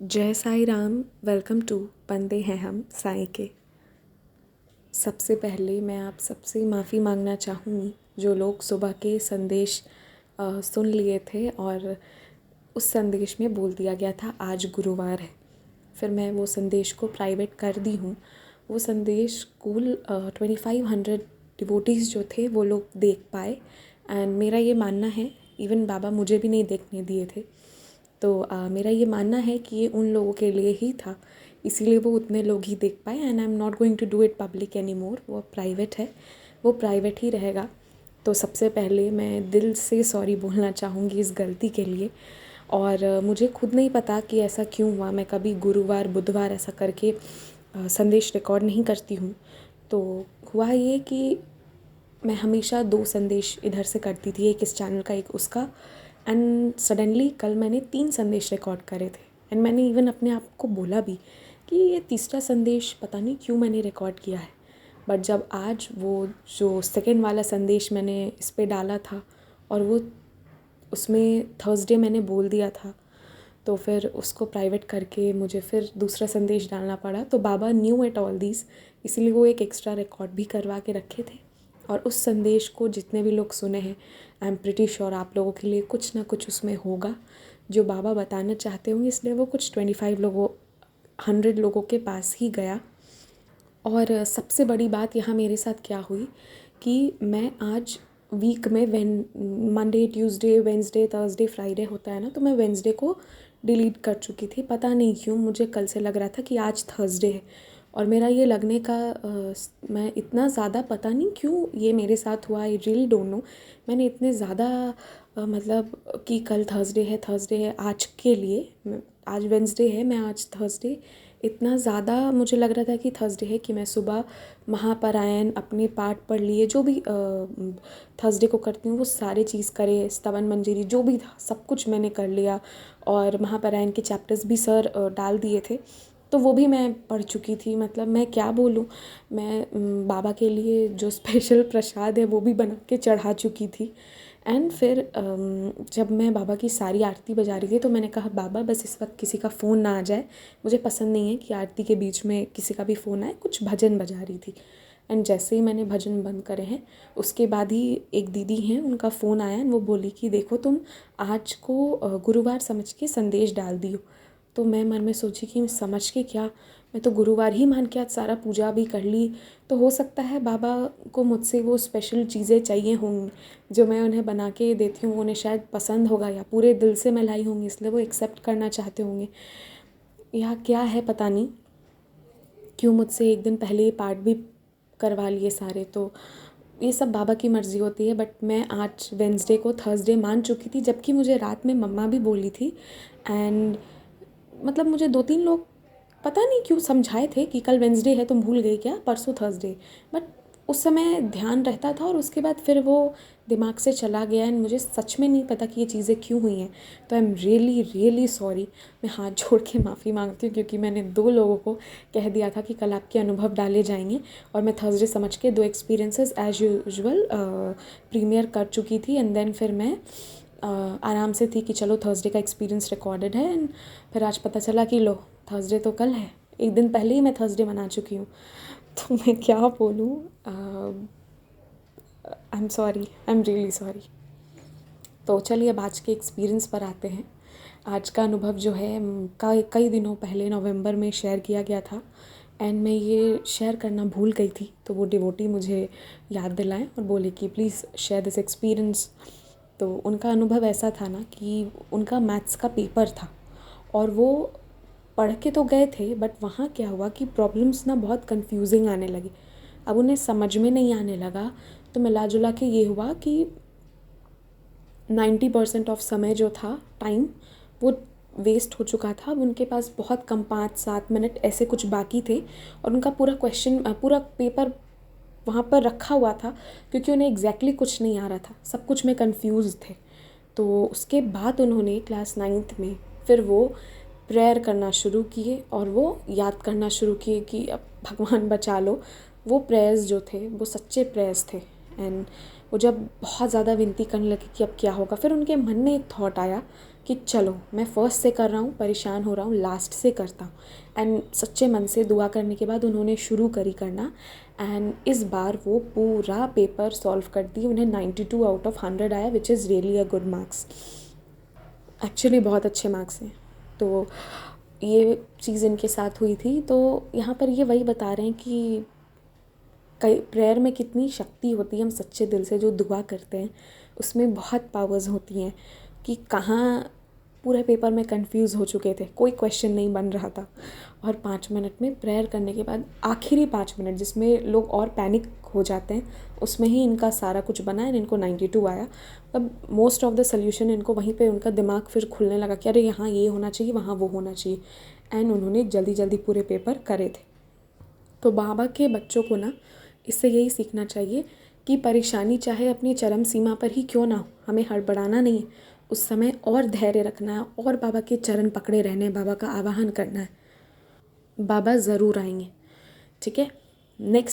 जय Sai Ram. Welcome to बंदे हैं हम साई के। सबसे पहले मैं आप सबसे माफ़ी मांगना चाहूँगी जो लोग सुबह के संदेश सुन लिए थे और उस संदेश में बोल दिया गया था आज गुरुवार है। फिर मैं वो संदेश को प्राइवेट कर दी हूँ। वो संदेश कुल 2500 डिवोटीज़ जो थे वो लोग देख पाए। एंड मेरा ये मानना है, इवन बाबा मुझे भी नहीं देखने दिए थे, तो मेरा ये मानना है कि ये उन लोगों के लिए ही था, इसीलिए वो उतने लोग ही देख पाए। And I am not going to do it public any more. वो प्राइवेट है, वो प्राइवेट ही रहेगा। तो सबसे पहले मैं दिल से सॉरी बोलना चाहूँगी इस गलती के लिए। और मुझे खुद नहीं पता कि ऐसा क्यों हुआ। मैं कभी गुरुवार बुधवार ऐसा करके संदेश रिकॉर्ड नहीं करती हूँ। तो हुआ ये कि मैं हमेशा 2 संदेश इधर से करती थी, एक इस चैनल का एक उसका। एंड सडनली कल मैंने 3 संदेश रिकॉर्ड करे थे। एंड मैंने इवन अपने आप को बोला भी कि ये तीसरा संदेश पता नहीं क्यों मैंने रिकॉर्ड किया है। बट जब आज वो जो सेकंड वाला संदेश मैंने इस पे डाला था और वो उसमें थर्सडे मैंने बोल दिया था, तो फिर उसको प्राइवेट करके मुझे फिर दूसरा संदेश डालना पड़ा। तो बाबा न्यू एट ऑल दिस, इसीलिए वो एक एक्स्ट्रा रिकॉर्ड भी करवा के रखे थे। और उस संदेश को जितने भी लोग सुने हैं, आई एम प्रिटी श्योर आप लोगों के लिए कुछ ना कुछ उसमें होगा जो बाबा बताना चाहते होंगे, इसलिए वो कुछ 25 लोगों 100 लोगों के पास ही गया। और सबसे बड़ी बात यहाँ मेरे साथ क्या हुई कि मैं आज वीक में Monday Tuesday Wednesday Thursday Friday होता है ना, तो मैं वेंसडे को डिलीट कर चुकी थी। पता नहीं क्यों मुझे कल से लग रहा था कि आज थर्सडे है। और मेरा ये लगने का मैं इतना ज़्यादा पता नहीं क्यों ये मेरे साथ हुआ, आई रियली डोंट नो। मैंने इतने ज़्यादा मतलब कि कल थर्सडे है आज के लिए, आज वेंसडे है, मैं आज थर्सडे, इतना ज़्यादा मुझे लग रहा था कि थर्सडे है कि मैं सुबह महापारायण अपने पाठ पढ़ लिए, जो भी थर्सडे को करती हूँ वो सारे चीज़ करे, स्तवन मंजरी जो भी था सब कुछ मैंने कर लिया। और महापारायण के चैप्टर्स भी सर डाल दिए थे, तो वो भी मैं पढ़ चुकी थी। मतलब मैं क्या बोलूँ, मैं बाबा के लिए जो स्पेशल प्रसाद है वो भी बना के चढ़ा चुकी थी। एंड फिर जब मैं बाबा की सारी आरती बजा रही थी तो मैंने कहा बाबा बस इस वक्त किसी का फ़ोन ना आ जाए, मुझे पसंद नहीं है कि आरती के बीच में किसी का भी फ़ोन आए। कुछ भजन बजा रही थी एंड जैसे ही मैंने भजन बंद करे हैं उसके बाद ही एक दीदी हैं, उनका फ़ोन आया एंड वो बोली कि देखो तुम आज को गुरुवार समझ के संदेश डाल दियो। तो मैं मन में सोची कि समझ के क्या, मैं तो गुरुवार ही मान के आज सारा पूजा भी कर ली। तो हो सकता है बाबा को मुझसे वो स्पेशल चीज़ें चाहिए होंगी जो मैं उन्हें बना के देती हूँ, उन्हें शायद पसंद होगा या पूरे दिल से मैं लाई होंगी इसलिए वो एक्सेप्ट करना चाहते होंगे, या क्या है पता नहीं क्यों मुझसे एक दिन पहले ही पाठ भी करवा लिए सारे। तो ये सब बाबा की मर्ज़ी होती है। बट मैं आज वेंसडे को थर्सडे मान चुकी थी, जबकि मुझे रात में मम्मा भी बोली थी। एंड मतलब मुझे 2-3 लोग पता नहीं क्यों समझाए थे कि कल वेंसडे है, तुम भूल गए क्या, परसों थर्सडे। बट उस समय ध्यान रहता था और उसके बाद फिर वो दिमाग से चला गया एंड मुझे सच में नहीं पता कि ये चीज़ें क्यों हुई हैं। तो I am really really sorry. मैं हाथ जोड़ के माफ़ी मांगती हूँ क्योंकि मैंने 2 लोगों को कह दिया था कि कल आपके अनुभव डाले जाएंगे और मैं थर्सडे समझ के 2 एक्सपीरियंसेस एज़ यूजुअल प्रीमियर कर चुकी थी। एंड देन फिर मैं आराम से थी कि चलो थर्सडे का एक्सपीरियंस रिकॉर्डेड है। एंड फिर आज पता चला कि लो थर्सडे तो कल है, एक दिन पहले ही मैं थर्सडे मना चुकी हूँ। तो मैं क्या बोलूँ, I am sorry, I am really sorry. तो चलिए अब आज के एक्सपीरियंस पर आते हैं। आज का अनुभव जो है कई दिनों पहले नवंबर में शेयर किया गया था एंड मैं ये शेयर करना भूल गई थी। तो वो डिवोटी मुझे याद दिलाएं और बोले कि प्लीज़ शेयर दिस एक्सपीरियंस। तो उनका अनुभव ऐसा था ना कि उनका मैथ्स का पेपर था और वो पढ़ के तो गए थे बट वहाँ क्या हुआ कि प्रॉब्लम्स ना बहुत कंफ्यूजिंग आने लगी। अब उन्हें समझ में नहीं आने लगा, तो मिला जुला के ये हुआ कि 90% ऑफ समय जो था टाइम वो वेस्ट हो चुका था। अब उनके पास बहुत कम 5-7 मिनट ऐसे कुछ बाकी थे और उनका पूरा पेपर वहाँ पर रखा हुआ था क्योंकि उन्हें एग्जैक्टली कुछ नहीं आ रहा था, सब कुछ में कंफ्यूज थे। तो उसके बाद उन्होंने क्लास 9th में फिर वो प्रेयर करना शुरू किए और वो याद करना शुरू किए कि अब भगवान बचा लो। वो प्रेयर्स जो थे वो सच्चे प्रेयर्स थे। एंड वो जब बहुत ज़्यादा विनती करने लगे कि अब क्या होगा, फिर उनके मन में एक थॉट आया कि चलो मैं फर्स्ट से कर रहा हूँ, परेशान हो रहा हूँ, लास्ट से करता हूँ। एंड सच्चे मन से दुआ करने के बाद उन्होंने शुरू करी करना, एंड इस बार वो पूरा पेपर सॉल्व कर दी। उन्हें 92 आउट ऑफ 100 आया, which is really a good marks. Actually बहुत अच्छे मार्क्स हैं। तो ये चीज़ इनके साथ हुई थी। तो यहाँ पर ये वही बता रहे हैं कि कई प्रेयर में कितनी शक्ति होती है। हम सच्चे दिल से जो दुआ करते हैं उसमें बहुत पावर्स होती हैं। कि कहाँ पूरे पेपर में कंफ्यूज हो चुके थे, कोई क्वेश्चन नहीं बन रहा था, और 5 मिनट में प्रेयर करने के बाद आखिरी 5 मिनट जिसमें लोग और पैनिक हो जाते हैं, उसमें ही इनका सारा कुछ बना है। इनको 92 आया। अब मोस्ट ऑफ द सोल्यूशन इनको वहीं पे उनका दिमाग फिर खुलने लगा कि अरे यहाँ ये होना चाहिए, वहाँ वो होना चाहिए। एंड उन्होंने जल्दी जल्दी पूरे पेपर करे थे। तो बाबा के बच्चों को ना इससे यही सीखना चाहिए कि परेशानी चाहे अपनी चरम सीमा पर ही क्यों ना हो, हमें हड़बड़ाना नहीं है। उस समय और धैर्य रखना है और बाबा के चरण पकड़े रहने हैं, बाबा का आवाहन करना है। बाबा ज़रूर आएंगे। ठीक है। नेक्स्ट